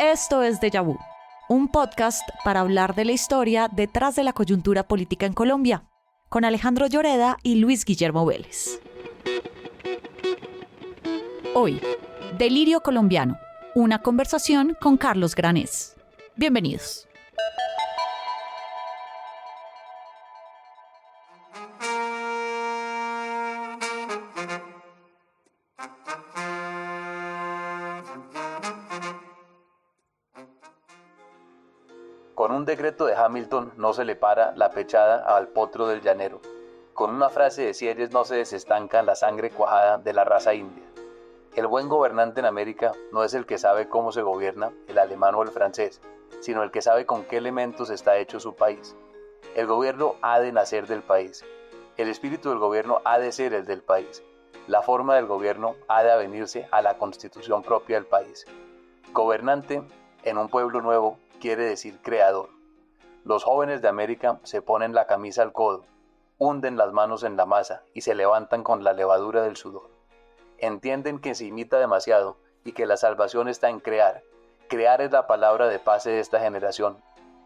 Esto es Déjà Vu, un podcast para hablar de la historia detrás de la coyuntura política en Colombia, con Alejandro Lloreda y Luis Guillermo Vélez. Hoy, Delirio Colombiano, una conversación con Carlos Granés. Bienvenidos. Con un decreto de Hamilton no se le para la pechada al potro del llanero. Con una frase de Sieyes no se desestanca la sangre cuajada de la raza india. El buen gobernante en América no es el que sabe cómo se gobierna, el alemán o el francés, sino el que sabe con qué elementos está hecho su país. El gobierno ha de nacer del país. El espíritu del gobierno ha de ser el del país. La forma del gobierno ha de avenirse a la constitución propia del país. Gobernante en un pueblo nuevo quiere decir creador. Los jóvenes de América se ponen la camisa al codo, hunden las manos en la masa y se levantan con la levadura del sudor. Entienden que se imita demasiado y que la salvación está en crear. Crear es la palabra de pase de esta generación.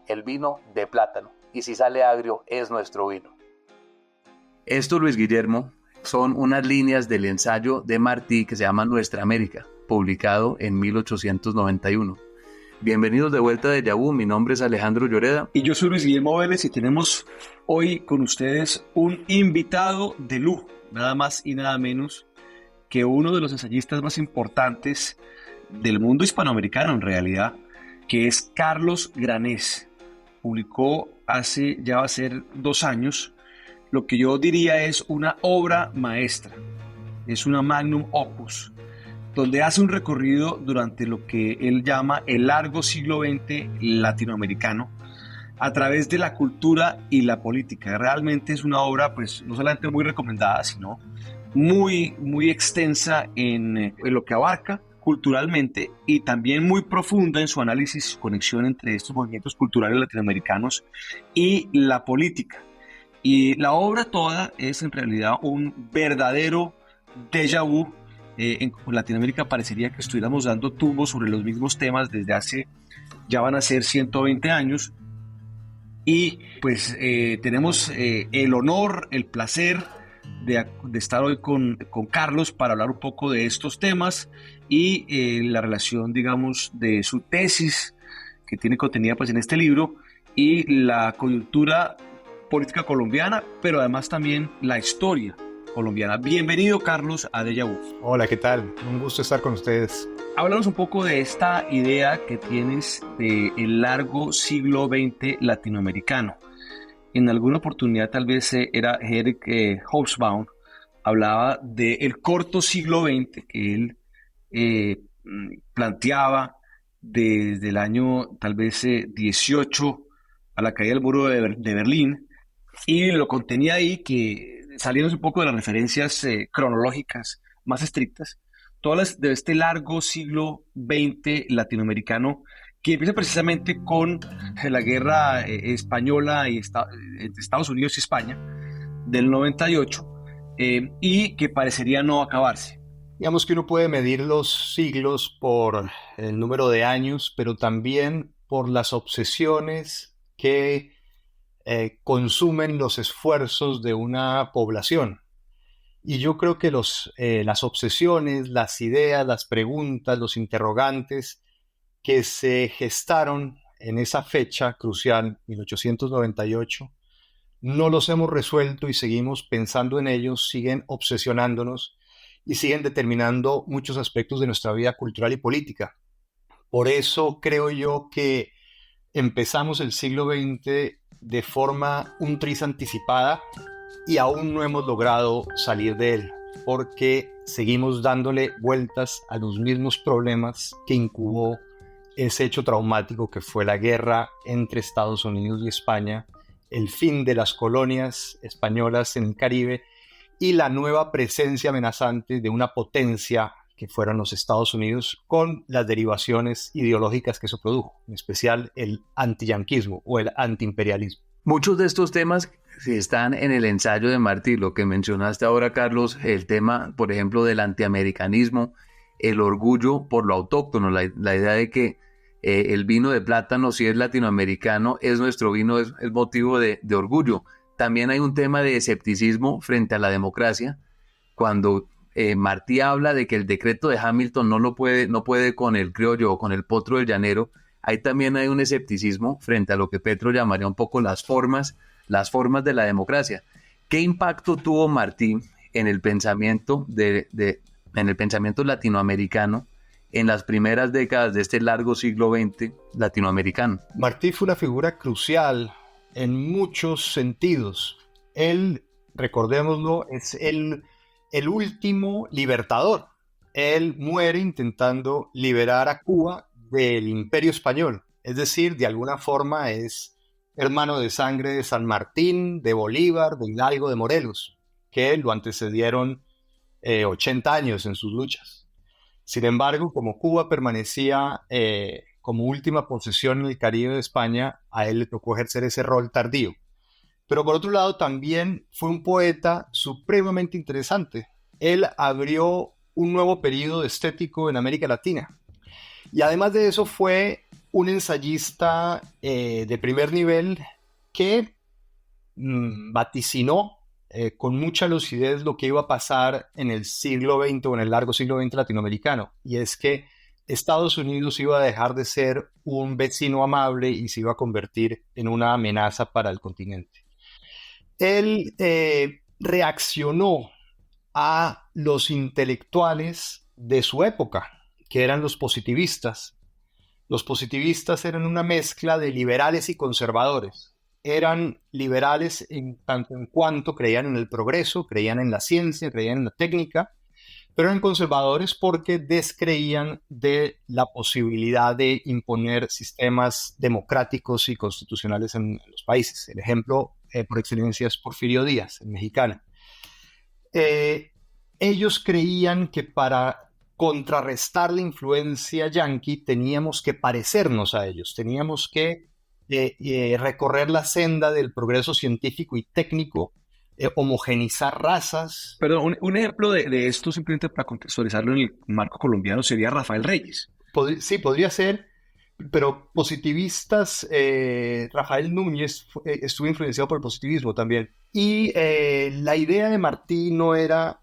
El vino de plátano, y si sale agrio es nuestro vino. Esto, Luis Guillermo, son unas líneas del ensayo de Martí que se llama Nuestra América, publicado en 1891. Bienvenidos de vuelta de Déjà Vu, mi nombre es Alejandro Lloreda. Y yo soy Luis Guillermo Vélez y tenemos hoy con ustedes un invitado de lujo, nada más y nada menos que uno de los ensayistas más importantes del mundo hispanoamericano en realidad, que es Carlos Granés. Publicó hace ya va a ser 2 años lo que yo diría es una obra maestra, es una magnum opus, donde hace un recorrido durante lo que él llama el largo siglo XX latinoamericano a través de la cultura y la política. Realmente es una obra, pues, no solamente muy recomendada, sino muy extensa en lo que abarca culturalmente y también muy profunda en su análisis y conexión entre estos movimientos culturales latinoamericanos y la política. Y la obra toda es en realidad un verdadero déjà vu. En Latinoamérica parecería que estuviéramos dando tumbos sobre los mismos temas desde hace, ya van a ser 120 años. Y pues tenemos el honor, el placer de estar hoy con Carlos para hablar un poco de estos temas y la relación, digamos, de su tesis que tiene contenida pues en este libro y la coyuntura política colombiana, pero además también la historia colombiana. Bienvenido, Carlos, a Déjà Vu. Hola, ¿qué tal? Un gusto estar con ustedes. Háblanos un poco de esta idea que tienes del largo siglo XX latinoamericano. En alguna oportunidad, tal vez era Eric Hobsbawm, hablaba del corto siglo XX que él planteaba desde el año tal vez 18 a la caída del muro de Berlín, y lo contenía ahí que, saliéndose un poco de las referencias cronológicas más estrictas, todas de este largo siglo XX latinoamericano que empieza precisamente con la guerra española entre Estados Unidos y España del 98 y que parecería no acabarse. Digamos que uno puede medir los siglos por el número de años, pero también por las obsesiones que consumen los esfuerzos de una población. Y yo creo que las obsesiones, las ideas, las preguntas, los interrogantes que se gestaron en esa fecha crucial, 1898, no los hemos resuelto y seguimos pensando en ellos, siguen obsesionándonos y siguen determinando muchos aspectos de nuestra vida cultural y política. Por eso creo yo que empezamos el siglo XX de forma un tris anticipada y aún no hemos logrado salir de él, porque seguimos dándole vueltas a los mismos problemas que incubó ese hecho traumático que fue la guerra entre Estados Unidos y España, el fin de las colonias españolas en el Caribe y la nueva presencia amenazante de una potencia que fueron los Estados Unidos, con las derivaciones ideológicas que eso produjo, en especial el antiyanquismo o el antiimperialismo. Muchos de estos temas están en el ensayo de Martí, lo que mencionaste ahora, Carlos, el tema, por ejemplo, del antiamericanismo, el orgullo por lo autóctono, la idea de que El vino de plátano, si es latinoamericano, es nuestro vino, es motivo de orgullo. También hay un tema de escepticismo frente a la democracia. Cuando Martí habla de que el decreto de Hamilton no puede con el criollo o con el potro del llanero, ahí también hay un escepticismo frente a lo que Petro llamaría un poco las formas de la democracia. ¿Qué impacto tuvo Martí en el pensamiento en el pensamiento latinoamericano en las primeras décadas de este largo siglo XX latinoamericano? Martí fue una figura crucial en muchos sentidos. Él, recordémoslo, es el último libertador. Él muere intentando liberar a Cuba del Imperio Español. Es decir, de alguna forma es hermano de sangre de San Martín, de Bolívar, de Hidalgo, de Morelos, que lo antecedieron 80 años en sus luchas. Sin embargo, como Cuba permanecía como última posesión en el Caribe de España, a él le tocó ejercer ese rol tardío. Pero por otro lado, también fue un poeta supremamente interesante. Él abrió un nuevo periodo estético en América Latina. Y además de eso, fue un ensayista de primer nivel que vaticinó con mucha lucidez lo que iba a pasar en el siglo XX o en el largo siglo XX latinoamericano. Y es que Estados Unidos iba a dejar de ser un vecino amable y se iba a convertir en una amenaza para el continente. Él reaccionó a los intelectuales de su época, que eran los positivistas. Los positivistas eran una mezcla de liberales y conservadores. Eran liberales en tanto en cuanto creían en el progreso, creían en la ciencia, creían en la técnica, pero eran conservadores porque descreían de la posibilidad de imponer sistemas democráticos y constitucionales en los países. El ejemplo por excelencia es Porfirio Díaz, el mexicano. Ellos creían que para contrarrestar la influencia yanqui teníamos que parecernos a ellos, teníamos que recorrer la senda del progreso científico y técnico, homogenizar razas. Perdón, un ejemplo de esto, simplemente para contextualizarlo en el marco colombiano, sería Rafael Reyes. Sí, podría ser, pero positivistas, Rafael Núñez estuvo influenciado por el positivismo también. Y la idea de Martí no era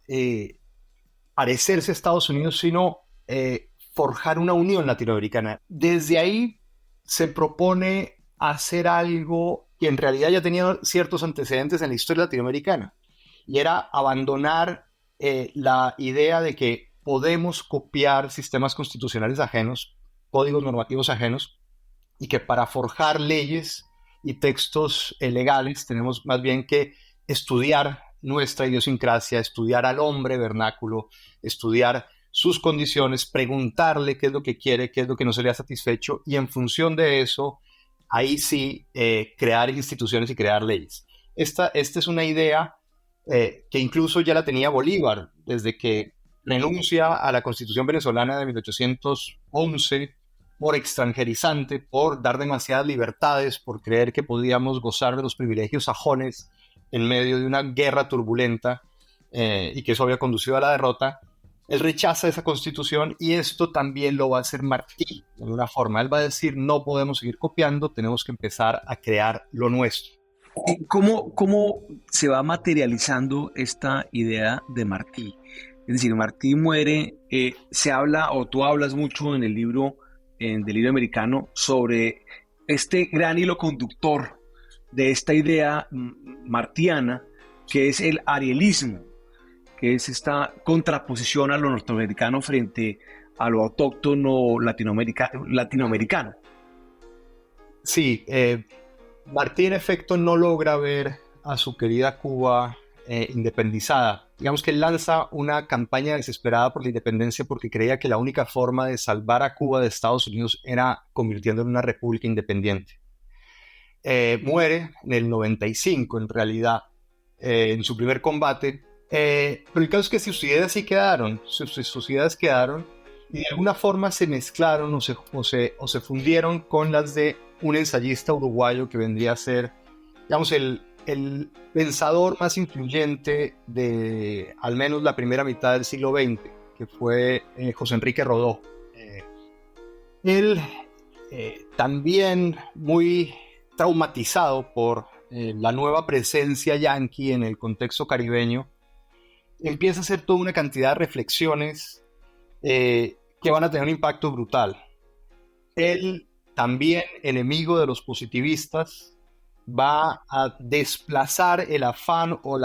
parecerse a Estados Unidos, sino forjar una unión latinoamericana. Desde ahí se propone hacer algo que en realidad ya tenía ciertos antecedentes en la historia latinoamericana, y era abandonar la idea de que podemos copiar sistemas constitucionales ajenos, códigos normativos ajenos, y que para forjar leyes y textos legales tenemos más bien que estudiar nuestra idiosincrasia, estudiar al hombre vernáculo, estudiar sus condiciones, preguntarle qué es lo que quiere, qué es lo que no se le ha satisfecho, y en función de eso, ahí sí, crear instituciones y crear leyes. Esta es una idea que incluso ya la tenía Bolívar, desde que renuncia a la Constitución venezolana de 1811 por extranjerizante, por dar demasiadas libertades, por creer que podíamos gozar de los privilegios sajones en medio de una guerra turbulenta y que eso había conducido a la derrota. Él rechaza esa constitución, y esto también lo va a hacer Martí de alguna forma. Él va a decir: no podemos seguir copiando, tenemos que empezar a crear lo nuestro. ¿Cómo se va materializando esta idea de Martí? Es decir, Martí muere, se habla, o tú hablas mucho en el libro del libro americano, sobre este gran hilo conductor de esta idea martiana, que es el arielismo, que es esta contraposición a lo norteamericano frente a lo autóctono latinoamericano. Sí, Martí en efecto no logra ver a su querida Cuba independizada. Digamos que él lanza una campaña desesperada por la independencia porque creía que la única forma de salvar a Cuba de Estados Unidos era convirtiéndola en una república independiente. Muere en el 95, en realidad, en su primer combate. Pero el caso es que sus ideas sí quedaron, sus ideas quedaron, y de alguna forma se mezclaron o se fundieron con las de un ensayista uruguayo que vendría a ser, digamos, el pensador más influyente de al menos la primera mitad del siglo XX, que fue José Enrique Rodó. Él también muy traumatizado por la nueva presencia yanqui en el contexto caribeño, empieza a hacer toda una cantidad de reflexiones que van a tener un impacto brutal. Él, también enemigo de los positivistas, va a desplazar el afán o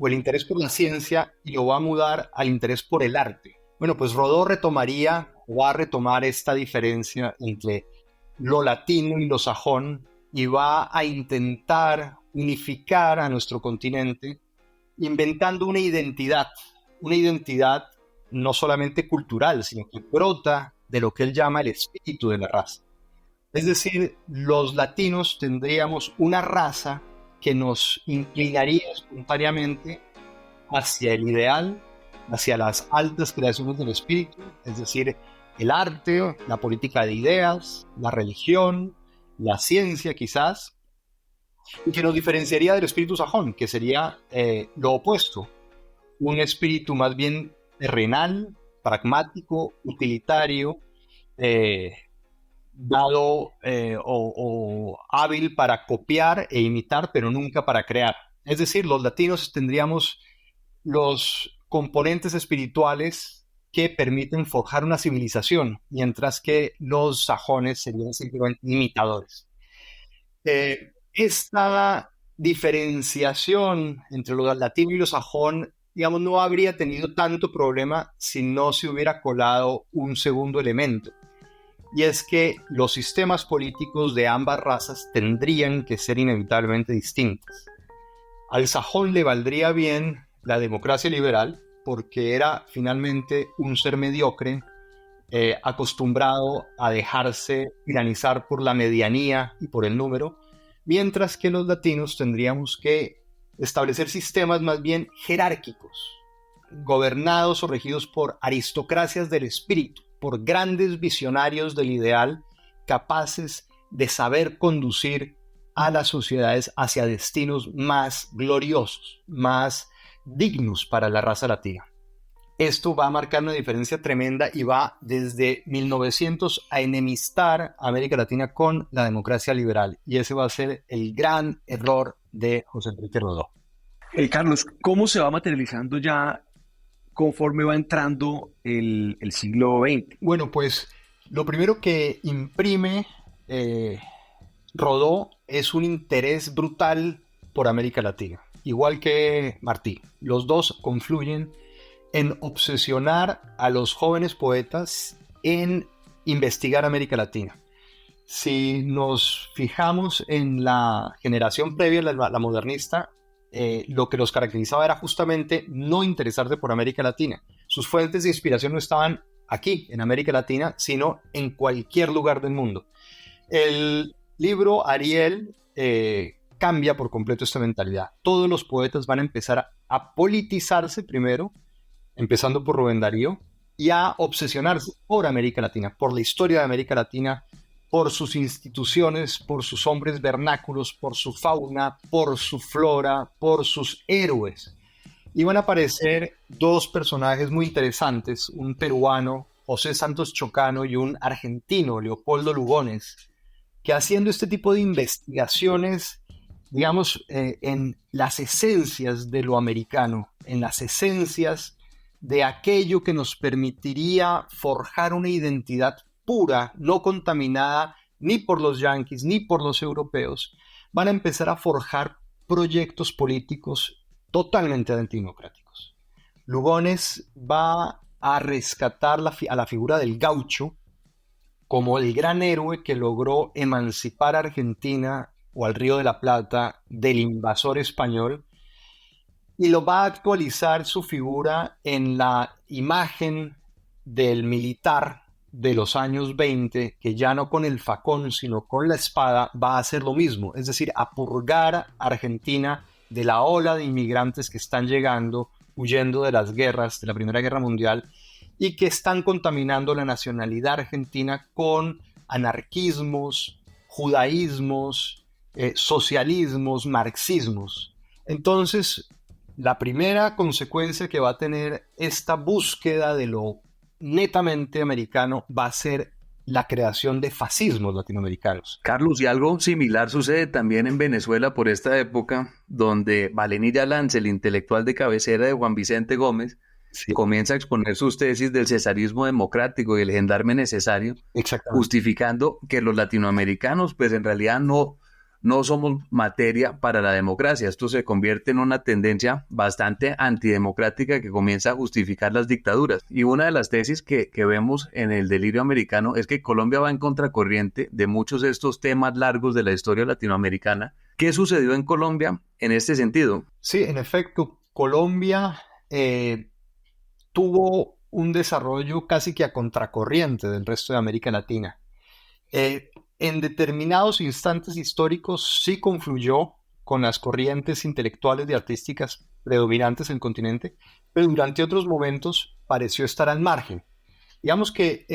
el interés por la ciencia y lo va a mudar al interés por el arte. Bueno, pues Rodó va a retomar esta diferencia entre lo latino y lo sajón y va a intentar unificar a nuestro continente inventando una identidad no solamente cultural, sino que brota de lo que él llama el espíritu de la raza. Es decir, los latinos tendríamos una raza que nos inclinaría espontáneamente hacia el ideal, hacia las altas creaciones del espíritu, es decir, el arte, la política de ideas, la religión, la ciencia quizás, y que nos diferenciaría del espíritu sajón, que sería lo opuesto, un espíritu más bien terrenal, pragmático, utilitario, dado o hábil para copiar e imitar, pero nunca para crear. Es decir, los latinos tendríamos los componentes espirituales que permiten forjar una civilización, mientras que los sajones serían simplemente imitadores. Esta diferenciación entre los latinos y los sajón, digamos, no habría tenido tanto problema si no se hubiera colado un segundo elemento. Y es que los sistemas políticos de ambas razas tendrían que ser inevitablemente distintos. Al sajón le valdría bien la democracia liberal porque era finalmente un ser mediocre, acostumbrado a dejarse tiranizar por la medianía y por el número, mientras que los latinos tendríamos que establecer sistemas más bien jerárquicos, gobernados o regidos por aristocracias del espíritu, por grandes visionarios del ideal, capaces de saber conducir a las sociedades hacia destinos más gloriosos, más dignos para la raza latina. Esto va a marcar una diferencia tremenda y va desde 1900 a enemistar a América Latina con la democracia liberal. Y ese va a ser el gran error de José Enrique Rodó. Carlos, ¿cómo se va materializando ya conforme va entrando el siglo XX? Bueno, pues lo primero que imprime Rodó es un interés brutal por América Latina, igual que Martí. Los dos confluyen en obsesionar a los jóvenes poetas en investigar América Latina. Si nos fijamos en la generación previa a la modernista, lo que los caracterizaba era justamente no interesarse por América Latina. Sus fuentes de inspiración no estaban aquí, en América Latina, sino en cualquier lugar del mundo. El libro Ariel cambia por completo esta mentalidad. Todos los poetas van a empezar a politizarse primero, empezando por Rubén Darío, y a obsesionarse por América Latina, por la historia de América Latina, por sus instituciones, por sus hombres vernáculos, por su fauna, por su flora, por sus héroes. Y van a aparecer dos personajes muy interesantes, un peruano, José Santos Chocano, y un argentino, Leopoldo Lugones, que haciendo este tipo de investigaciones, digamos, en las esencias de lo americano, en las esencias de aquello que nos permitiría forjar una identidad pura, no contaminada ni por los yanquis ni por los europeos, van a empezar a forjar proyectos políticos totalmente antidemocráticos. Lugones va a rescatar a la figura del gaucho como el gran héroe que logró emancipar a Argentina o al Río de la Plata del invasor español, y lo va a actualizar su figura en la imagen del militar de los años 20, que ya no con el facón, sino con la espada, va a hacer lo mismo, es decir, a purgar a Argentina de la ola de inmigrantes que están llegando, huyendo de las guerras, de la Primera Guerra Mundial, y que están contaminando la nacionalidad argentina con anarquismos, judaísmos, socialismos, marxismos. Entonces, la primera consecuencia que va a tener esta búsqueda de lo netamente americano va a ser la creación de fascismos latinoamericanos. Carlos, y algo similar sucede también en Venezuela por esta época, donde Valenilla Lanz, el intelectual de cabecera de Juan Vicente Gómez, Sí, comienza a exponer sus tesis del cesarismo democrático y el gendarme necesario, exactamente. justificando que los latinoamericanos pues en realidad no somos materia para la democracia. Esto se convierte en una tendencia bastante antidemocrática que comienza a justificar las dictaduras. Y una de las tesis que vemos en el delirio americano es que Colombia va en contracorriente de muchos de estos temas largos de la historia latinoamericana. ¿Qué sucedió en Colombia en este sentido? Sí, en efecto, Colombia tuvo un desarrollo casi que a contracorriente del resto de América Latina. En determinados instantes históricos sí confluyó con las corrientes intelectuales y artísticas predominantes en el continente, pero durante otros momentos pareció estar al margen. Digamos que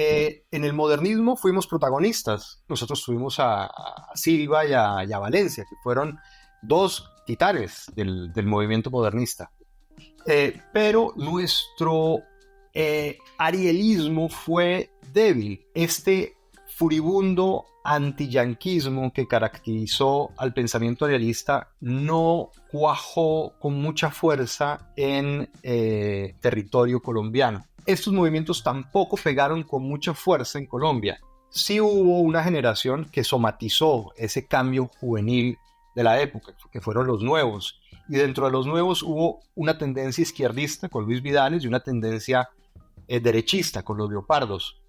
en el modernismo fuimos protagonistas. Nosotros tuvimos a Silva y a Valencia, que fueron dos titanes del movimiento modernista. Pero nuestro arielismo fue débil. Este furibundo antiyanquismo que caracterizó al pensamiento arielista no cuajó con mucha fuerza en territorio colombiano. Estos movimientos tampoco pegaron con mucha fuerza en Colombia. Sí hubo una generación que somatizó ese cambio juvenil de la época, que fueron los nuevos. Y dentro de los nuevos hubo una tendencia izquierdista con Luis Vidales y una tendencia derechista con los Leopardos.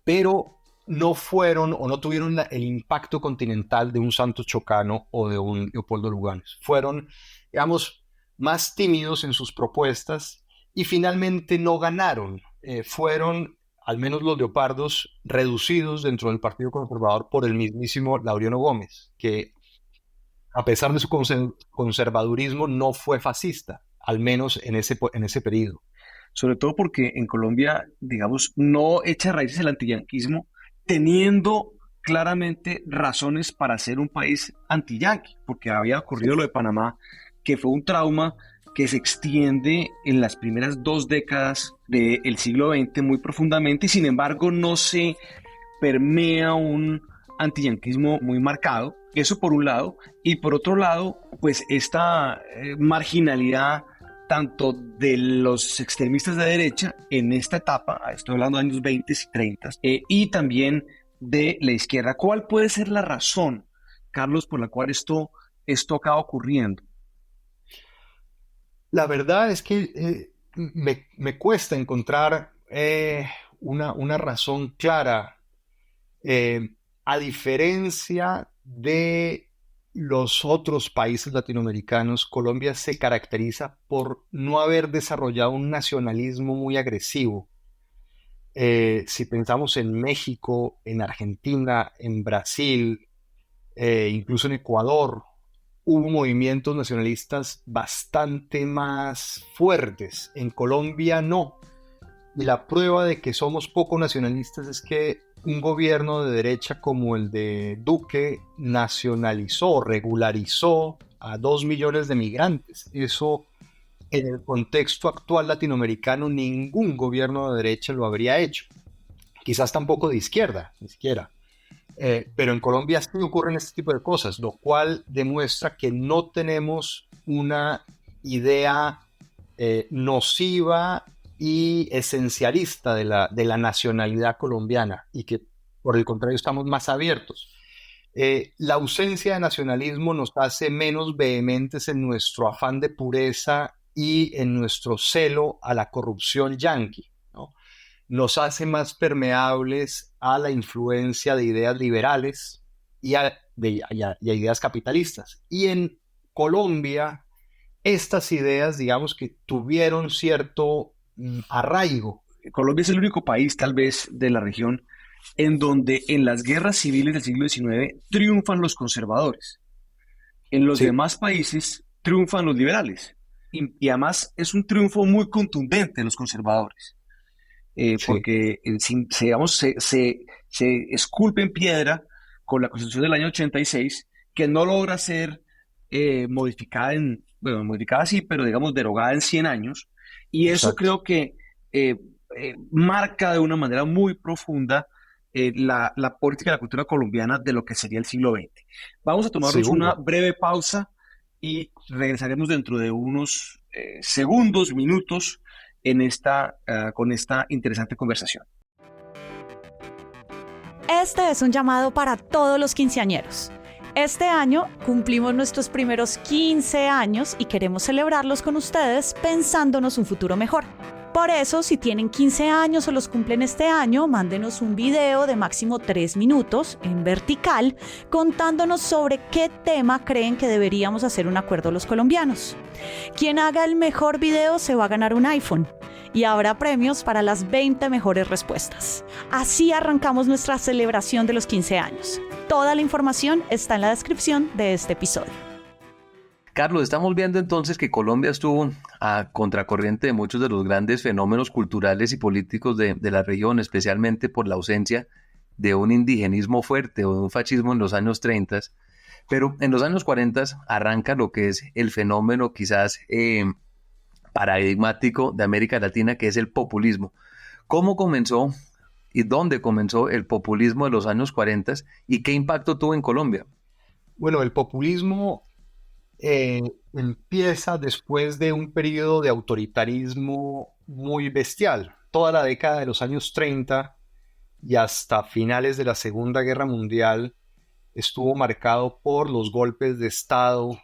Pero no fueron o no tuvieron el impacto continental de un Santos Chocano o de un Leopoldo Lugones. Fueron, digamos, más tímidos en sus propuestas y finalmente no ganaron. Fueron, al menos los Leopardos, reducidos dentro del Partido Conservador por el mismísimo Laureano Gómez, que a pesar de su conservadurismo no fue fascista, al menos en ese periodo. Sobre todo porque en Colombia, digamos, no echa raíces el antiyanquismo, teniendo claramente razones para ser un país antiyanqui, porque había ocurrido lo de Panamá, que fue un trauma que se extiende en las primeras 2 décadas del siglo XX muy profundamente y sin embargo no se permea un antiyanquismo muy marcado. Eso por un lado, y por otro lado, pues esta marginalidad tanto de los extremistas de derecha en esta etapa, estoy hablando de años 20 y 30, y también de la izquierda. ¿Cuál puede ser la razón, Carlos, por la cual esto acaba ocurriendo? La verdad es que me cuesta encontrar una razón clara. A diferencia de los otros países latinoamericanos, Colombia se caracteriza por no haber desarrollado un nacionalismo muy agresivo. Si pensamos en México, en Argentina, en Brasil, incluso en Ecuador, hubo movimientos nacionalistas bastante más fuertes. En Colombia no. Y la prueba de que somos poco nacionalistas es que un gobierno de derecha como el de Duque nacionalizó, regularizó a 2 millones de migrantes. Eso en el contexto actual latinoamericano ningún gobierno de derecha lo habría hecho. Quizás tampoco de izquierda, ni siquiera. Pero en Colombia sí ocurren este tipo de cosas, lo cual demuestra que no tenemos una idea nociva y esencialista de la nacionalidad colombiana y que por el contrario estamos más abiertos. La ausencia de nacionalismo nos hace menos vehementes en nuestro afán de pureza y en nuestro celo a la corrupción yanqui, ¿no? Nos hace más permeables a la influencia de ideas liberales y a ideas capitalistas. Y en Colombia, estas ideas, digamos que tuvieron cierto arraigo. Colombia es el único país, tal vez, de la región en donde en las guerras civiles del siglo XIX triunfan los conservadores. En los Sí, demás países triunfan los liberales. Y además es un triunfo muy contundente de los conservadores. sí, Porque digamos, se esculpe en piedra con la Constitución del año 86, que no logra ser modificada bueno, modificada sí, pero digamos derogada en 100 años, y eso exacto. creo que marca de una manera muy profunda la política y la cultura colombiana de lo que sería el siglo XX. Vamos a tomarnos Seguro. una breve pausa y regresaremos dentro de unos segundos, minutos con esta interesante conversación. Este es un llamado para todos los quinceañeros. Este año cumplimos nuestros primeros 15 años y queremos celebrarlos con ustedes pensándonos un futuro mejor. Por eso, si tienen 15 años o los cumplen este año, mándenos un video de máximo 3 minutos en vertical contándonos sobre qué tema creen que deberíamos hacer un acuerdo los colombianos. Quien haga el mejor video se va a ganar un iPhone y habrá premios para las 20 mejores respuestas. Así arrancamos nuestra celebración de los 15 años. Toda la información está en la descripción de este episodio. Carlos, estamos viendo entonces que Colombia estuvo a contracorriente de muchos de los grandes fenómenos culturales y políticos de la región, especialmente por la ausencia de un indigenismo fuerte o de un fascismo en los años 30, pero en los años 40 arranca lo que es el fenómeno quizás paradigmático de América Latina, que es el populismo. ¿Cómo comenzó y dónde comenzó el populismo de los años 40 y qué impacto tuvo en Colombia? Bueno, el populismo empieza después de un periodo de autoritarismo muy bestial. Toda la década de los años 30 y hasta finales de la Segunda Guerra Mundial estuvo marcado por los golpes de Estado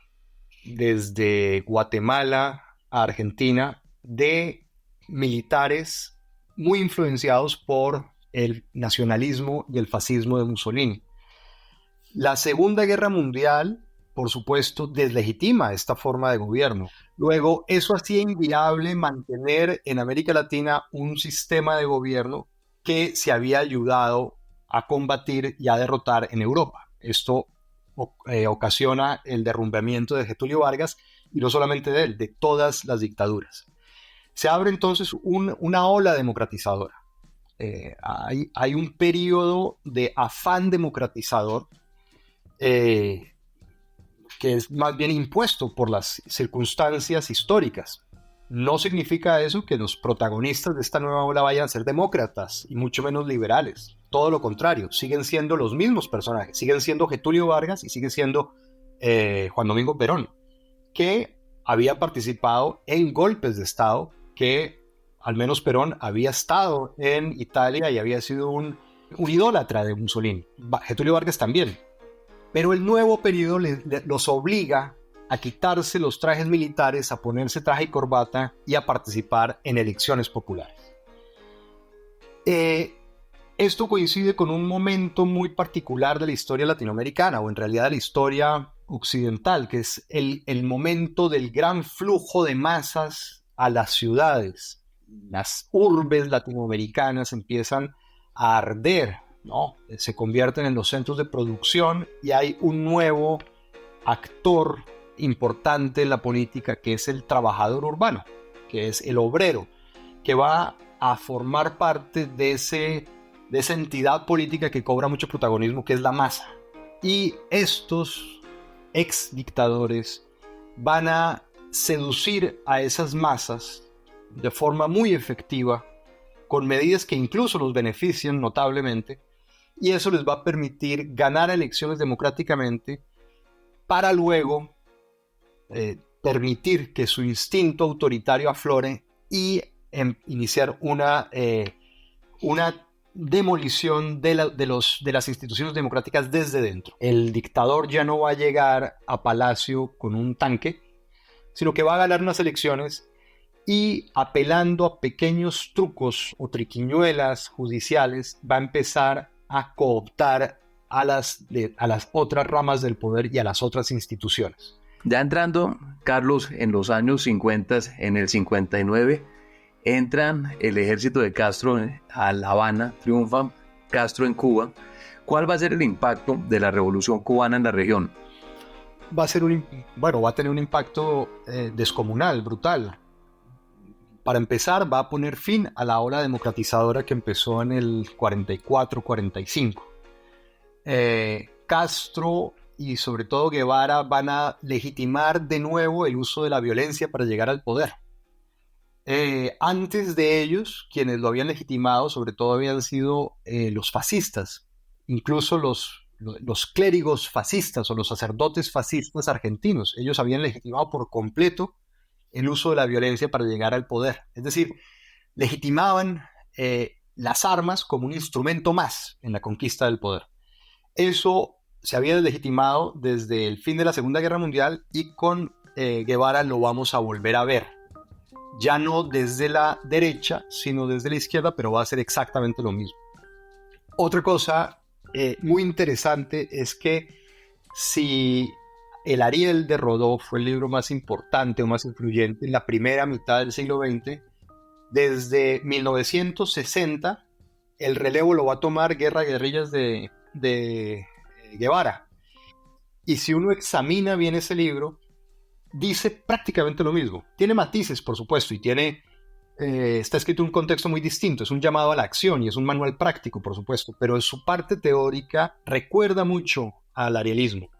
desde Guatemala a Argentina de militares muy influenciados por el nacionalismo y el fascismo de Mussolini. La Segunda Guerra Mundial, por supuesto, deslegitima esta forma de gobierno. Luego, eso hacía inviable mantener en América Latina un sistema de gobierno que se había ayudado a combatir y a derrotar en Europa. Esto ocasiona el derrumbamiento de Getúlio Vargas, y no solamente de él, de todas las dictaduras. Se abre entonces una ola democratizadora. Hay un periodo de afán democratizador que es más bien impuesto por las circunstancias históricas. No significa eso que los protagonistas de esta nueva ola vayan a ser demócratas y mucho menos liberales. Todo lo contrario, siguen siendo los mismos personajes, siguen siendo Getúlio Vargas y sigue siendo Juan Domingo Perón, que había participado en golpes de Estado, que al menos Perón había estado en Italia y había sido un idólatra de Mussolini. Getúlio Vargas también. Pero el nuevo periodo los obliga a quitarse los trajes militares, a ponerse traje y corbata y a participar en elecciones populares. Esto coincide con un momento muy particular de la historia latinoamericana, o en realidad de la historia occidental, que es el momento del gran flujo de masas a las ciudades. Las urbes latinoamericanas empiezan a arder, ¿no? Se convierten en los centros de producción y hay un nuevo actor importante en la política, que es el trabajador urbano, que es el obrero, que va a formar parte de esa entidad política que cobra mucho protagonismo, que es la masa. Y estos ex dictadores van a seducir a esas masas de forma muy efectiva, con medidas que incluso los benefician notablemente, y eso les va a permitir ganar elecciones democráticamente para luego permitir que su instinto autoritario aflore y iniciar una demolición de las instituciones democráticas desde dentro. El dictador ya no va a llegar a Palacio con un tanque, sino que va a ganar unas elecciones y, apelando a pequeños trucos o triquiñuelas judiciales, va a empezar a cooptar a las otras ramas del poder y a las otras instituciones. Ya entrando, Carlos, en los años 50, en el 59, entran el ejército de Castro a La Habana, triunfa Castro en Cuba. ¿Cuál va a ser el impacto de la revolución cubana en la región? Va a tener un impacto descomunal, brutal. Para empezar, va a poner fin a la ola democratizadora que empezó en el 44-45. Castro y sobre todo Guevara van a legitimar de nuevo el uso de la violencia para llegar al poder. Antes de ellos, quienes lo habían legitimado, sobre todo habían sido los fascistas, incluso los clérigos fascistas o los sacerdotes fascistas argentinos. Ellos habían legitimado por completo el uso de la violencia para llegar al poder. Es decir, legitimaban las armas como un instrumento más en la conquista del poder. Eso se había legitimado desde el fin de la Segunda Guerra Mundial y con Guevara lo vamos a volver a ver. Ya no desde la derecha, sino desde la izquierda, pero va a ser exactamente lo mismo. Otra cosa muy interesante es que si el Ariel de Rodó fue el libro más importante o más influyente en la primera mitad del siglo XX, desde 1960 el relevo lo va a tomar Guerra de Guerrillas de Guevara. Y si uno examina bien ese libro, dice prácticamente lo mismo. Tiene matices, por supuesto, y está escrito en un contexto muy distinto. Es un llamado a la acción y es un manual práctico, por supuesto, pero en su parte teórica recuerda mucho al arielismo.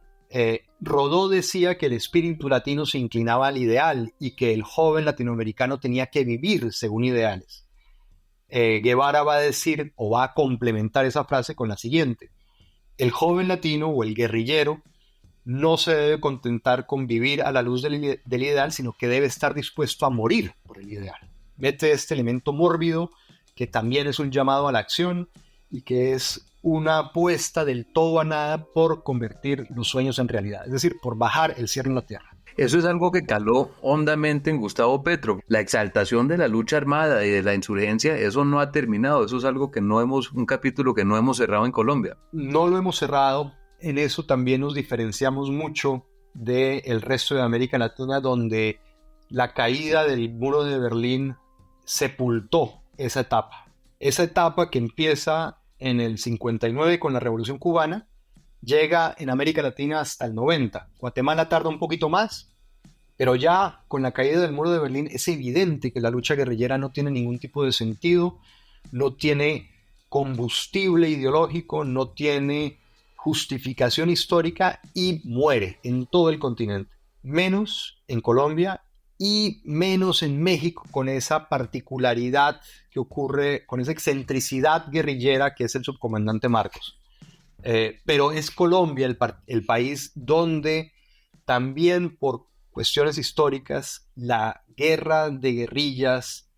Rodó decía que el espíritu latino se inclinaba al ideal y que el joven latinoamericano tenía que vivir según ideales. Guevara va a decir o va a complementar esa frase con la siguiente: el joven latino o el guerrillero no se debe contentar con vivir a la luz del ideal, sino que debe estar dispuesto a morir por el ideal. Mete este elemento mórbido que también es un llamado a la acción y que es una apuesta del todo a nada por convertir los sueños en realidad, es decir, por bajar el cielo en la tierra. Eso es algo que caló hondamente en Gustavo Petro. La exaltación de la lucha armada y de la insurgencia, eso no ha terminado. Eso es algo un capítulo que no hemos cerrado en Colombia. No lo hemos cerrado. En eso también nos diferenciamos mucho del resto de América Latina, donde la caída del muro de Berlín sepultó esa etapa. Esa etapa que empieza en el 59 con la Revolución Cubana, llega en América Latina hasta el 90. Guatemala tarda un poquito más, pero ya con la caída del muro de Berlín es evidente que la lucha guerrillera no tiene ningún tipo de sentido, no tiene combustible ideológico, no tiene justificación histórica y muere en todo el continente, menos en Colombia y menos en México, con esa particularidad que ocurre, con esa excentricidad guerrillera que es el subcomandante Marcos. Pero es Colombia el país donde también por cuestiones históricas la guerra de guerrillas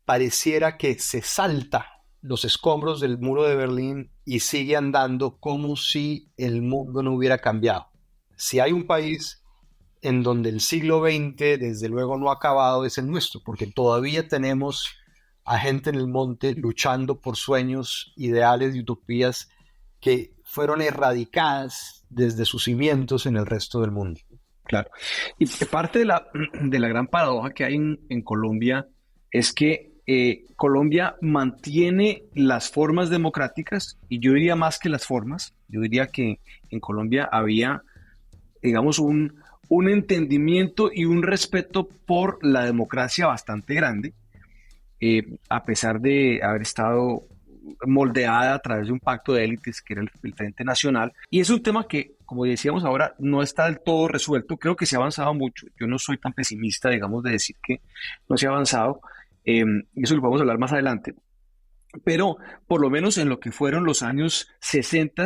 pareciera que se salta los escombros del muro de Berlín y sigue andando como si el mundo no hubiera cambiado. Si hay un país en donde el siglo XX desde luego no ha acabado, es el nuestro, porque todavía tenemos a gente en el monte luchando por sueños, ideales y utopías que fueron erradicadas desde sus cimientos en el resto del mundo. Claro. Y parte de la gran paradoja que hay en Colombia es que Colombia mantiene las formas democráticas, y yo diría más que las formas, yo diría que en Colombia había, digamos, un entendimiento y un respeto por la democracia bastante grande, a pesar de haber estado moldeada a través de un pacto de élites que era el Frente Nacional. Y es un tema que, como decíamos ahora, no está del todo resuelto. Creo que se ha avanzado mucho. Yo no soy tan pesimista, digamos, de decir que no se ha avanzado. Y eso lo podemos hablar más adelante. Pero por lo menos en lo que fueron los años 60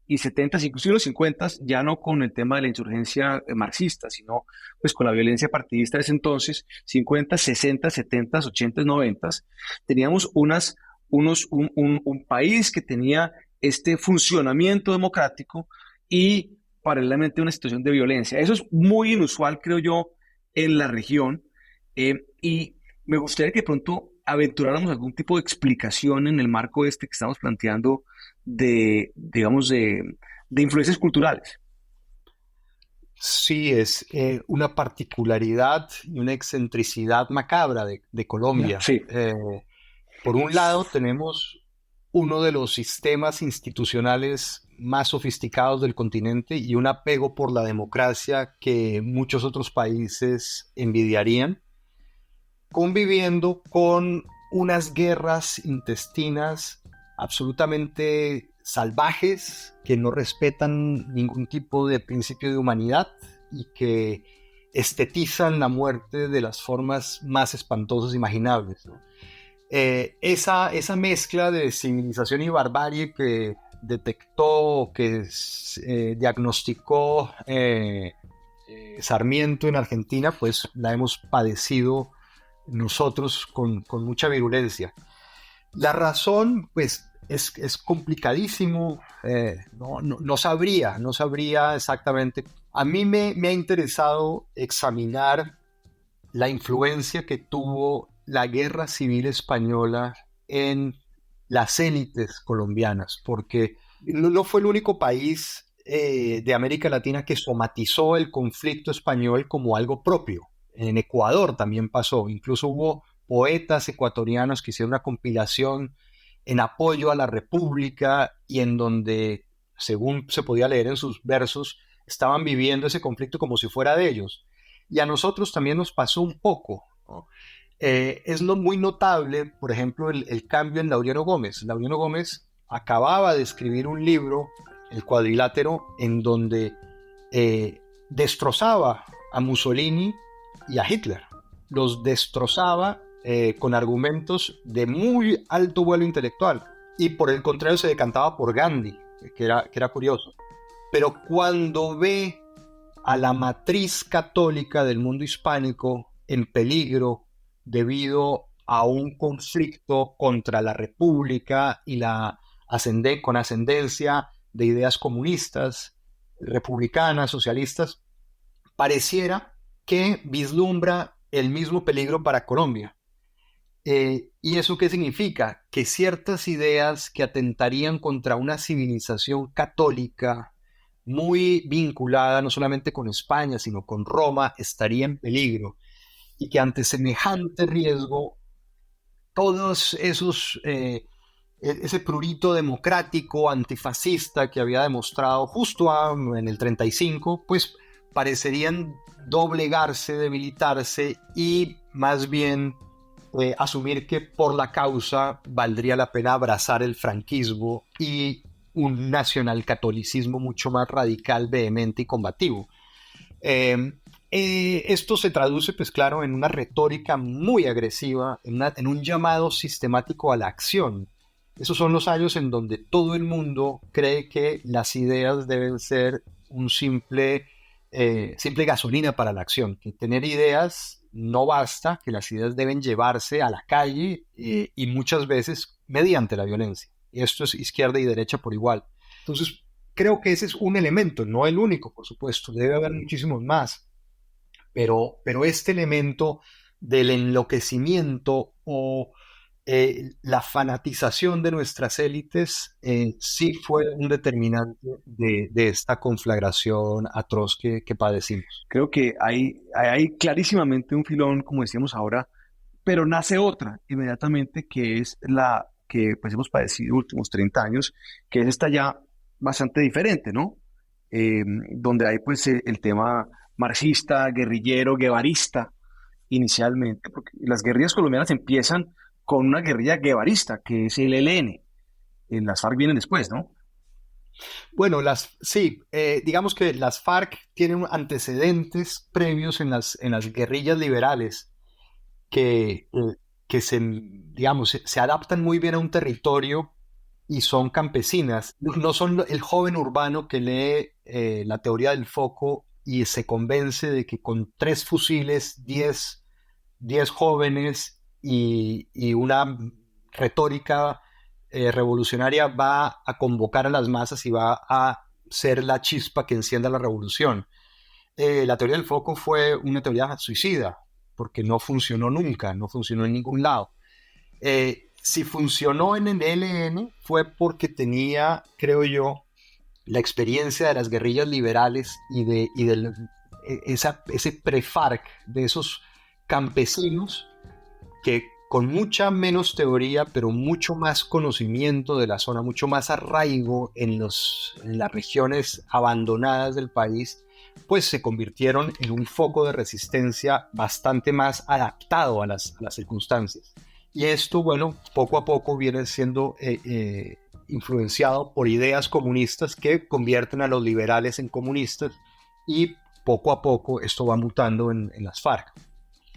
y 70, inclusive los 50, ya no con el tema de la insurgencia marxista, sino pues con la violencia partidista de ese entonces, 50, 60, 70, 80, 90, teníamos un país que tenía este funcionamiento democrático y paralelamente una situación de violencia. Eso es muy inusual, creo yo, en la región, y me gustaría que de pronto aventuráramos algún tipo de explicación en el marco que estamos planteando digamos, de influencias culturales. Sí, es una particularidad y una excentricidad macabra de Colombia. Sí. Por un lado, tenemos uno de los sistemas institucionales más sofisticados del continente y un apego por la democracia que muchos otros países envidiarían, conviviendo con unas guerras intestinas absolutamente salvajes que no respetan ningún tipo de principio de humanidad y que estetizan la muerte de las formas más espantosas imaginables, ¿no? Esa mezcla de civilización y barbarie que detectó, que diagnosticó Sarmiento en Argentina, pues la hemos padecido nosotros con mucha virulencia. La razón, pues, es complicadísimo, no sabría exactamente. A mí me ha interesado examinar la influencia que tuvo la Guerra Civil Española en las élites colombianas, porque no fue el único país de América Latina que somatizó el conflicto español como algo propio. En Ecuador también pasó, incluso hubo poetas ecuatorianos que hicieron una compilación en apoyo a la República y en donde, según se podía leer en sus versos, estaban viviendo ese conflicto como si fuera de ellos. Y a nosotros también nos pasó un poco, ¿no? Es muy notable, por ejemplo, el cambio en Laureano Gómez. Laureano Gómez acababa de escribir un libro, El Cuadrilátero, en donde destrozaba a Mussolini y a Hitler. Los destrozaba con argumentos de muy alto vuelo intelectual, y por el contrario se decantaba por Gandhi, que era curioso. Pero cuando ve a la matriz católica del mundo hispánico en peligro debido a un conflicto contra la República y con ascendencia de ideas comunistas, republicanas, socialistas, pareciera que vislumbra el mismo peligro para Colombia. ¿Y eso qué significa? Que ciertas ideas que atentarían contra una civilización católica muy vinculada no solamente con España, sino con Roma, estaría en peligro, y que ante semejante riesgo, todos ese prurito democrático, antifascista que había demostrado justo en el 35, pues parecerían doblegarse, debilitarse y más bien asumir que por la causa valdría la pena abrazar el franquismo y un nacionalcatolicismo mucho más radical, vehemente y combativo. Esto se traduce, pues claro, en una retórica muy agresiva, en un llamado sistemático a la acción. Esos son los años en donde todo el mundo cree que las ideas deben ser un simple gasolina para la acción, que tener ideas no basta, que las ideas deben llevarse a la calle y muchas veces mediante la violencia. Y esto es izquierda y derecha por igual. Entonces, creo que ese es un elemento, no el único, por supuesto, debe haber muchísimos más, pero este elemento del enloquecimiento o la fanatización de nuestras élites sí fue un determinante de esta conflagración atroz que padecimos. Creo que hay clarísimamente un filón, como decíamos ahora, pero nace otra inmediatamente, que es la que pues hemos padecido últimos 30 años, que es esta ya bastante diferente, ¿no? Donde hay pues el tema marxista, guerrillero, guevarista, inicialmente, porque las guerrillas colombianas empiezan con una guerrilla guevarista, que es el ELN. En las FARC vienen después, ¿no? Bueno, digamos que las FARC tienen antecedentes previos en las guerrillas liberales que se adaptan muy bien a un territorio y son campesinas. No son el joven urbano que lee la teoría del foco y se convence de que con 3 fusiles, 10 jóvenes y una retórica revolucionaria va a convocar a las masas y va a ser la chispa que encienda la revolución. La teoría del foco fue una teoría suicida, porque no funcionó nunca, no funcionó en ningún lado. Si funcionó en el ELN fue porque tenía, creo yo, la experiencia de las guerrillas liberales y de ese pre-FARC, de esos campesinos que con mucha menos teoría, pero mucho más conocimiento de la zona, mucho más arraigo en las regiones abandonadas del país, pues se convirtieron en un foco de resistencia bastante más adaptado a las circunstancias. Y esto, bueno, poco a poco viene siendo influenciado por ideas comunistas que convierten a los liberales en comunistas y poco a poco esto va mutando en las FARC,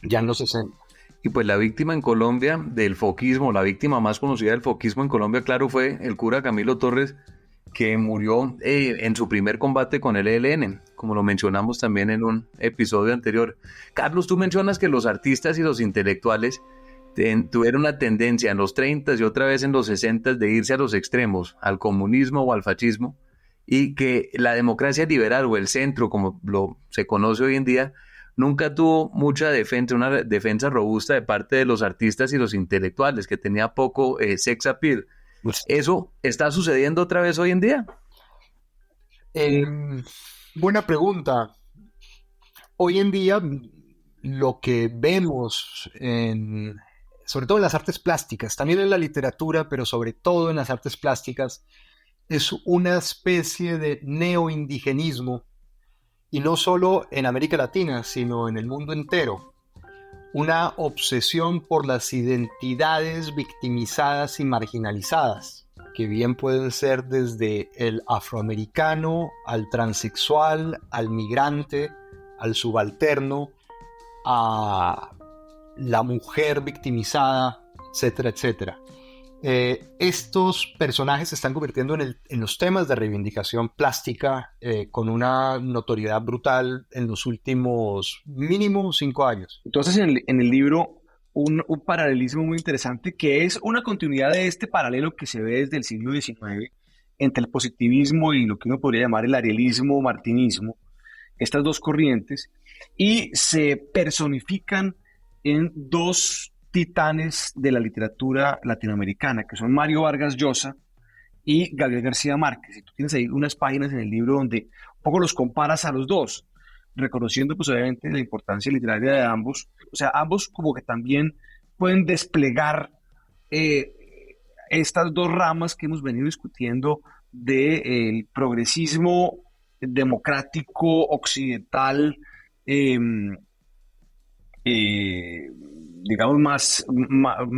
ya en los 60. Y pues la víctima en Colombia del foquismo, la víctima más conocida del foquismo en Colombia, claro, fue el cura Camilo Torres, que murió en su primer combate con el ELN, como lo mencionamos también en un episodio anterior. Carlos, tú mencionas que los artistas y los intelectuales tuvieron una tendencia en los 30 y otra vez en los 60 de irse a los extremos, al comunismo o al fascismo, y que la democracia liberal o el centro, como se conoce hoy en día, nunca tuvo mucha defensa, una defensa robusta de parte de los artistas y los intelectuales, que tenía poco sex appeal. ¿Eso está sucediendo otra vez hoy en día? Buena pregunta. Hoy en día lo que vemos, sobre todo en las artes plásticas, también en la literatura, pero sobre todo en las artes plásticas, es una especie de neoindigenismo, y no solo en América Latina, sino en el mundo entero. Una obsesión por las identidades victimizadas y marginalizadas, que bien pueden ser desde el afroamericano, al transexual, al migrante, al subalterno, a la mujer victimizada, etcétera, etcétera. Estos personajes se están convirtiendo en los temas de reivindicación plástica con una notoriedad brutal en los últimos mínimo 5 años. Entonces, en el libro, un paralelismo muy interesante que es una continuidad de este paralelo que se ve desde el siglo XIX entre el positivismo y lo que uno podría llamar el arielismo o martinismo, estas dos corrientes, y se personifican en dos titanes de la literatura latinoamericana, que son Mario Vargas Llosa y Gabriel García Márquez. Y tú tienes ahí unas páginas en el libro donde un poco los comparas a los dos, reconociendo pues obviamente la importancia literaria de ambos. O sea, ambos como que también pueden desplegar estas dos ramas que hemos venido discutiendo del progresismo democrático occidental, digamos,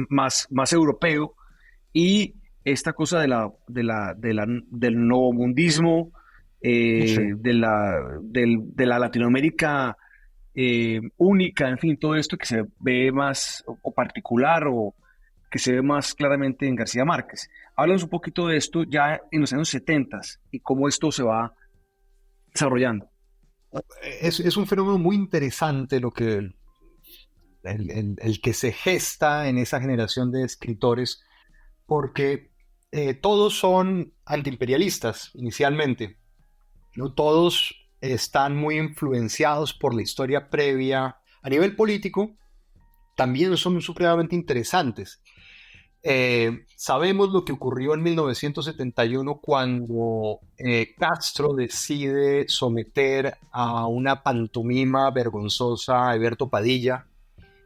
más europeo, y esta cosa del novomundismo, Sí. de la Latinoamérica única, en fin, todo esto que se ve más o particular o que se ve más claramente en García Márquez. Háblanos un poquito de esto ya en los años 70 y cómo esto se va desarrollando. Es un fenómeno muy interesante lo que el que se gesta en esa generación de escritores, porque todos son antiimperialistas inicialmente, ¿no? Todos están muy influenciados por la historia previa. A nivel político, también son supremamente interesantes. Sabemos lo que ocurrió en 1971 cuando Castro decide someter a una pantomima vergonzosa a Eberto Padilla,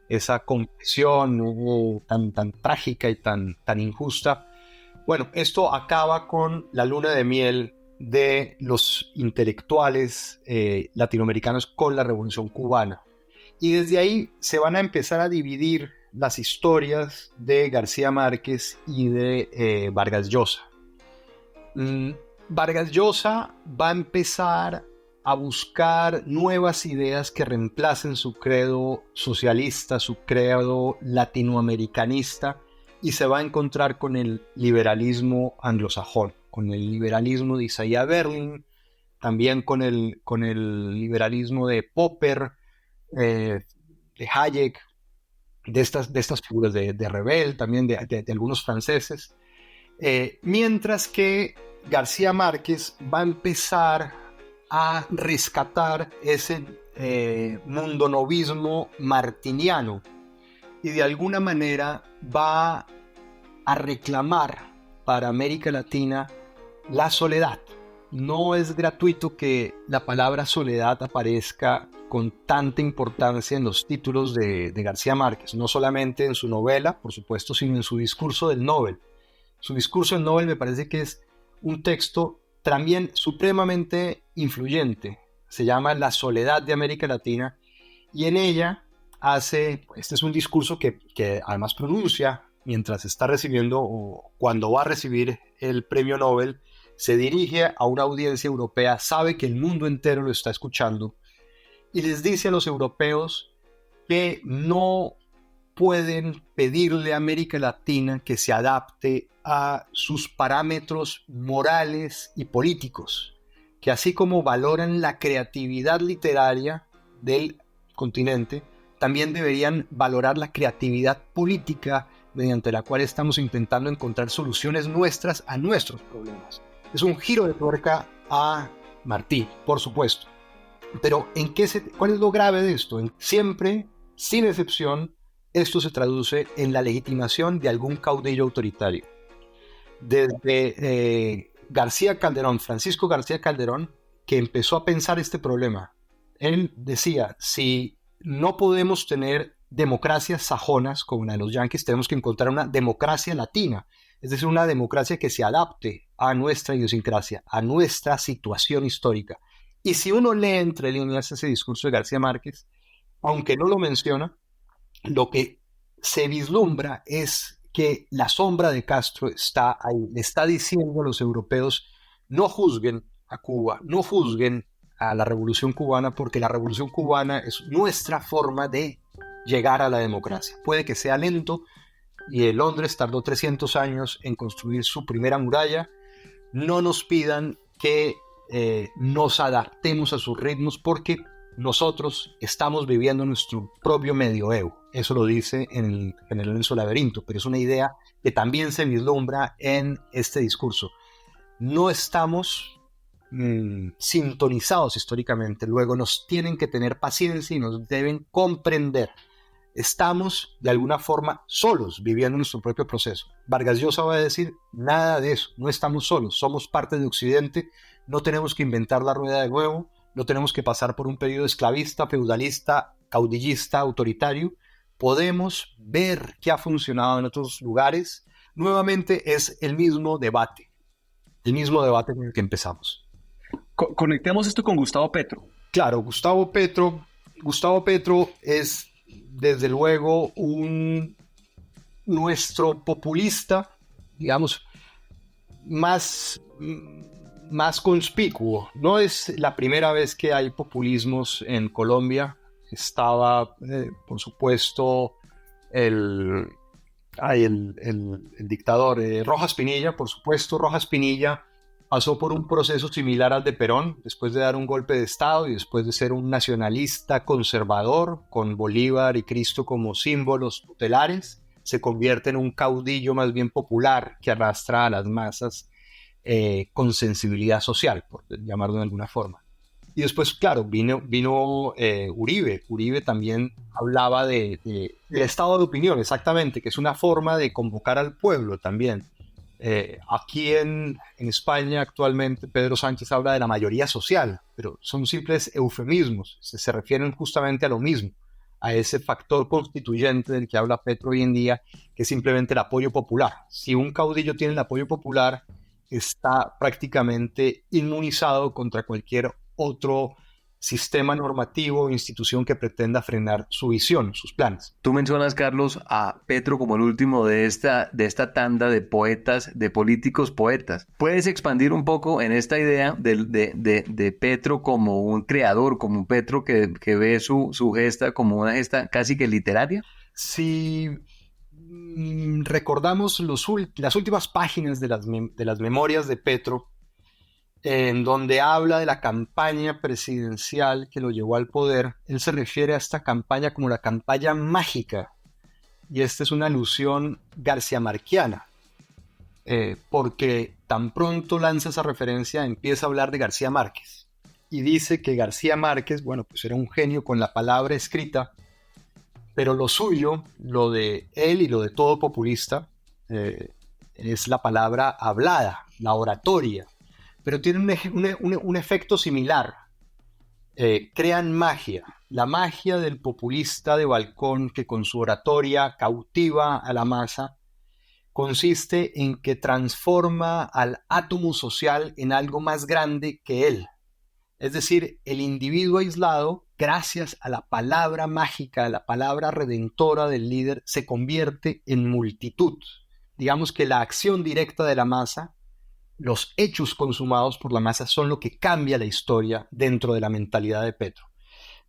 esa confesión tan trágica y tan injusta. Bueno, esto acaba con la luna de miel de los intelectuales latinoamericanos con la Revolución Cubana. Y desde ahí se van a empezar a dividir las historias de García Márquez y de Vargas Llosa. Vargas Llosa va a empezar a buscar nuevas ideas que reemplacen su credo socialista, su credo latinoamericanista, y se va a encontrar con el liberalismo anglosajón, con el liberalismo de Isaiah Berlin, también con el liberalismo de Popper, de Hayek, de estas figuras de Rebel, también de algunos franceses, mientras que García Márquez va a empezar a rescatar ese mundo novismo martiniano y de alguna manera va a reclamar para América Latina la soledad. No es gratuito que la palabra soledad aparezca con tanta importancia en los títulos de García Márquez, no solamente en su novela, por supuesto, sino en su discurso del Nobel. Su discurso del Nobel me parece que es un texto también supremamente influyente. Se llama La soledad de América Latina, y en ella este es un discurso que además pronuncia mientras está recibiendo o cuando va a recibir el premio Nobel. Se dirige a una audiencia europea, sabe que el mundo entero lo está escuchando, y les dice a los europeos que no pueden pedirle a América Latina que se adapte a sus parámetros morales y políticos, que así como valoran la creatividad literaria del continente, también deberían valorar la creatividad política mediante la cual estamos intentando encontrar soluciones nuestras a nuestros problemas. Es un giro de tuerca a Martí, por supuesto. Pero ¿cuál es lo grave de esto? Siempre, sin excepción, esto se traduce en la legitimación de algún caudillo autoritario. Desde Francisco García Calderón, que empezó a pensar este problema. Él decía, si no podemos tener democracias sajonas como la de los yanquis, tenemos que encontrar una democracia latina, es decir, una democracia que se adapte a nuestra idiosincrasia, a nuestra situación histórica. Y si uno lee entre líneas ese discurso de García Márquez, aunque no lo menciona, lo que se vislumbra es que la sombra de Castro está ahí, le está diciendo a los europeos, no juzguen a Cuba, no juzguen a la Revolución Cubana, porque la Revolución Cubana es nuestra forma de llegar a la democracia. Puede que sea lento, y Londres tardó 300 años en construir su primera muralla. No nos pidan que nos adaptemos a sus ritmos, porque nosotros estamos viviendo nuestro propio medioevo. Eso lo dice en el Lorenzo Laberinto, pero es una idea que también se vislumbra en este discurso. No estamos sintonizados históricamente, luego nos tienen que tener paciencia y nos deben comprender. Estamos de alguna forma solos viviendo nuestro propio proceso. Vargas Llosa va a decir, nada de eso, no estamos solos, somos parte de Occidente, no tenemos que inventar la rueda de nuevo, no tenemos que pasar por un periodo esclavista, feudalista, caudillista, autoritario. Podemos ver qué ha funcionado en otros lugares. Nuevamente es el mismo debate en el que empezamos. Conectemos esto con Gustavo Petro. Claro, Gustavo Petro es desde luego nuestro populista, digamos, más conspicuo. No es la primera vez que hay populismos en Colombia. Estaba, por supuesto, el dictador Rojas Pinilla, por supuesto. Rojas Pinilla pasó por un proceso similar al de Perón, después de dar un golpe de Estado y después de ser un nacionalista conservador, con Bolívar y Cristo como símbolos tutelares, se convierte en un caudillo más bien popular que arrastra a las masas con sensibilidad social, por llamarlo de alguna forma. Y después, claro, vino Uribe. Uribe también hablaba del estado de opinión, exactamente, que es una forma de convocar al pueblo también. Aquí en España actualmente Pedro Sánchez habla de la mayoría social, pero son simples eufemismos, se refieren justamente a lo mismo, a ese factor constituyente del que habla Petro hoy en día, que es simplemente el apoyo popular. Si un caudillo tiene el apoyo popular, está prácticamente inmunizado contra cualquier otro sistema normativo o institución que pretenda frenar su visión, sus planes. Tú mencionas, Carlos, a Petro como el último de esta tanda de poetas, de políticos poetas. ¿Puedes expandir un poco en esta idea de Petro como un creador, como un Petro que ve su gesta como una gesta casi que literaria? Si recordamos las últimas páginas de las memorias de Petro, en donde habla de la campaña presidencial que lo llevó al poder, él se refiere a esta campaña como la campaña mágica, y esta es una alusión garciamarquiana, porque tan pronto lanza esa referencia empieza a hablar de García Márquez y dice que García Márquez, bueno, pues era un genio con la palabra escrita, pero lo suyo, lo de él y lo de todo populista, es la palabra hablada, la oratoria. Pero tienen un efecto similar. Crean magia. La magia del populista de balcón que con su oratoria cautiva a la masa consiste en que transforma al átomo social en algo más grande que él. Es decir, el individuo aislado, gracias a la palabra mágica, a la palabra redentora del líder, se convierte en multitud. Digamos que la acción directa de la masa, los hechos consumados por la masa, son lo que cambia la historia dentro de la mentalidad de Petro.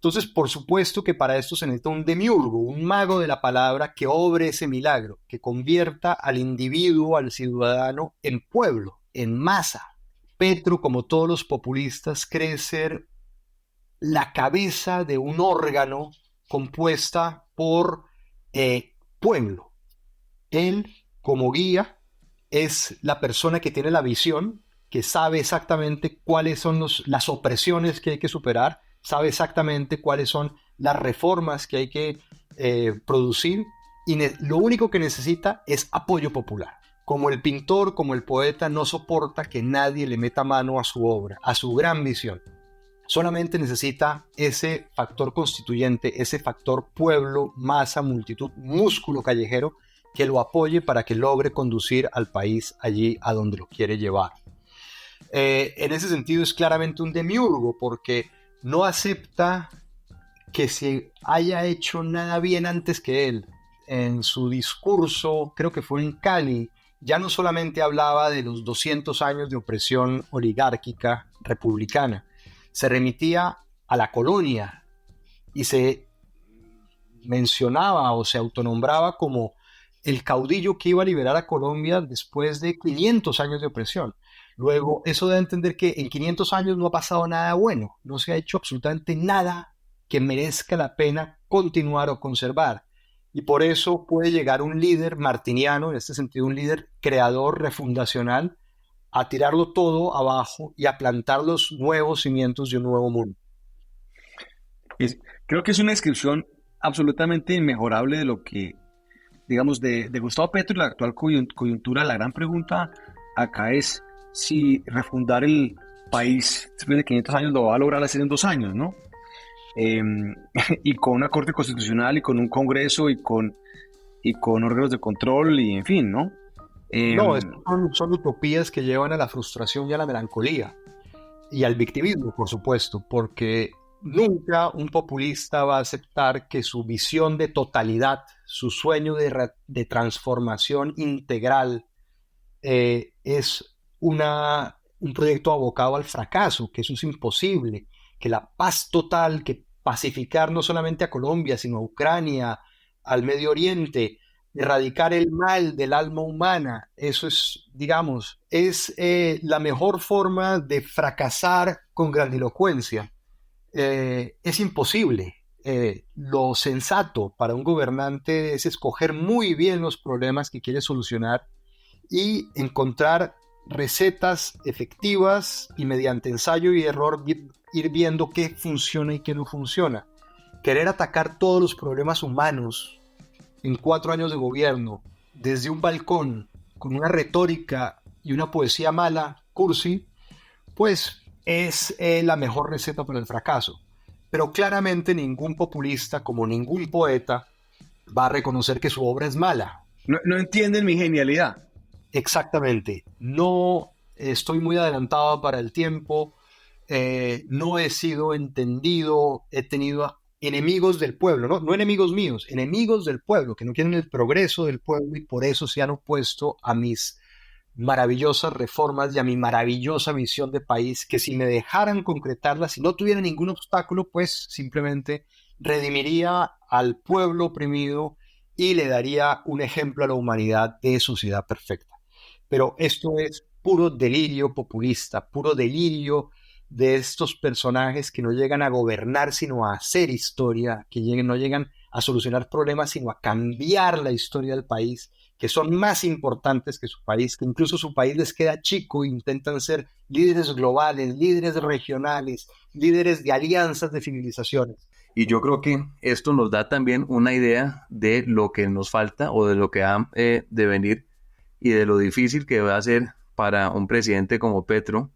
Entonces, por supuesto que para esto se necesita un demiurgo, un mago de la palabra que obre ese milagro, que convierta al individuo, al ciudadano, en pueblo, en masa. Petro, como todos los populistas, cree ser la cabeza de un órgano compuesta por pueblo. Él, como guía, es la persona que tiene la visión, que sabe exactamente cuáles son las opresiones que hay que superar, sabe exactamente cuáles son las reformas que hay que producir, y lo único que necesita es apoyo popular. Como el pintor, como el poeta, no soporta que nadie le meta mano a su obra, a su gran visión. Solamente necesita ese factor constituyente, ese factor pueblo, masa, multitud, músculo callejero, que lo apoye para que logre conducir al país allí a donde lo quiere llevar. En ese sentido es claramente un demiurgo, porque no acepta que se haya hecho nada bien antes que él. En su discurso, creo que fue en Cali, ya no solamente hablaba de los 200 años de opresión oligárquica republicana, se remitía a la colonia y se mencionaba o se autonombraba como el caudillo que iba a liberar a Colombia después de 500 años de opresión. Luego, eso da a entender que en 500 años no ha pasado nada bueno, no se ha hecho absolutamente nada que merezca la pena continuar o conservar. Y por eso puede llegar un líder martiniano, en este sentido un líder creador, refundacional, a tirarlo todo abajo y a plantar los nuevos cimientos de un nuevo mundo. Creo que es una descripción absolutamente inmejorable de lo que, digamos, de Gustavo Petro y la actual coyuntura. La gran pregunta acá es si refundar el país después de 500 años lo va a lograr hacer en 2 años, ¿no? Y con una corte constitucional y con un congreso y con órganos de control y en fin, ¿no? No, son utopías que llevan a la frustración y a la melancolía y al victimismo, por supuesto, porque nunca un populista va a aceptar que su visión de totalidad, su sueño de transformación integral es un proyecto abocado al fracaso, que eso es imposible, que la paz total, que pacificar no solamente a Colombia, sino a Ucrania, al Medio Oriente, erradicar el mal del alma humana, eso es, digamos, es la mejor forma de fracasar con grandilocuencia. Es imposible. Lo sensato para un gobernante es escoger muy bien los problemas que quiere solucionar y encontrar recetas efectivas y mediante ensayo y error ir viendo qué funciona y qué no funciona. Querer atacar todos los problemas humanos en 4 años de gobierno desde un balcón con una retórica y una poesía mala, cursi, pues es la mejor receta para el fracaso. Pero claramente ningún populista, como ningún poeta, va a reconocer que su obra es mala. No entienden mi genialidad. Exactamente. No estoy muy adelantado para el tiempo, no he sido entendido, he tenido enemigos del pueblo, no enemigos míos, enemigos del pueblo, que no quieren el progreso del pueblo y por eso se han opuesto a mis maravillosas reformas y a mi maravillosa visión de país, que si me dejaran concretarla, si no tuviera ningún obstáculo, pues simplemente redimiría al pueblo oprimido y le daría un ejemplo a la humanidad de sociedad perfecta. Pero esto es puro delirio populista, puro delirio de estos personajes que no llegan a gobernar, sino a hacer historia, que no llegan a solucionar problemas, sino a cambiar la historia del país, que son más importantes que su país, que incluso su país les queda chico, intentan ser líderes globales, líderes regionales, líderes de alianzas de civilizaciones. Y yo creo que esto nos da también una idea de lo que nos falta o de lo que ha de venir y de lo difícil que va a ser para un presidente como Petro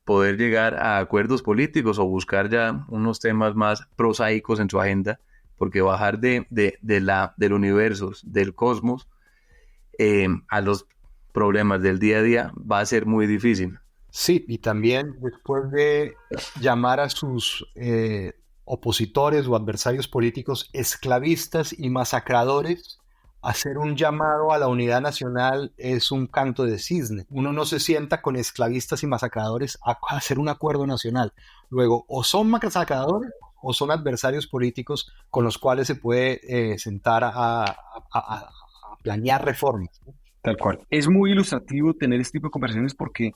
poder llegar a acuerdos políticos o buscar ya unos temas más prosaicos en su agenda, porque bajar del universo, del cosmos, a los problemas del día a día va a ser muy difícil. Sí, y también después de llamar a sus opositores o adversarios políticos esclavistas y masacradores, hacer un llamado a la unidad nacional es un canto de cisne. Uno no se sienta con esclavistas y masacradores a hacer un acuerdo nacional. Luego, o son masacradores o son adversarios políticos con los cuales se puede sentar a planear reformas, ¿no? Tal cual. Es muy ilustrativo tener este tipo de conversaciones porque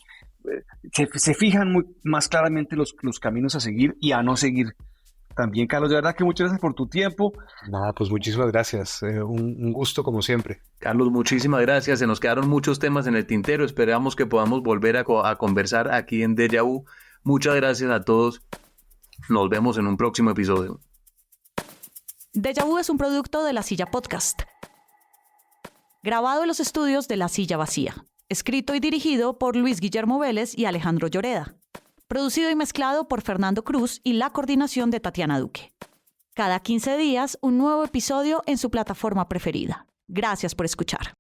se fijan más claramente los caminos a seguir y a no seguir. También, Carlos, de verdad que muchas gracias por tu tiempo. Nada, pues muchísimas gracias. Un gusto como siempre. Carlos, muchísimas gracias. Se nos quedaron muchos temas en el tintero. Esperamos que podamos volver a conversar aquí en Deja Vu. Muchas gracias a todos. Nos vemos en un próximo episodio. Deja Vu es un producto de La Silla Podcast. Grabado en los estudios de La Silla Vacía. Escrito y dirigido por Luis Guillermo Vélez y Alejandro Lloreda. Producido y mezclado por Fernando Cruz y la coordinación de Tatiana Duque. Cada 15 días, un nuevo episodio en su plataforma preferida. Gracias por escuchar.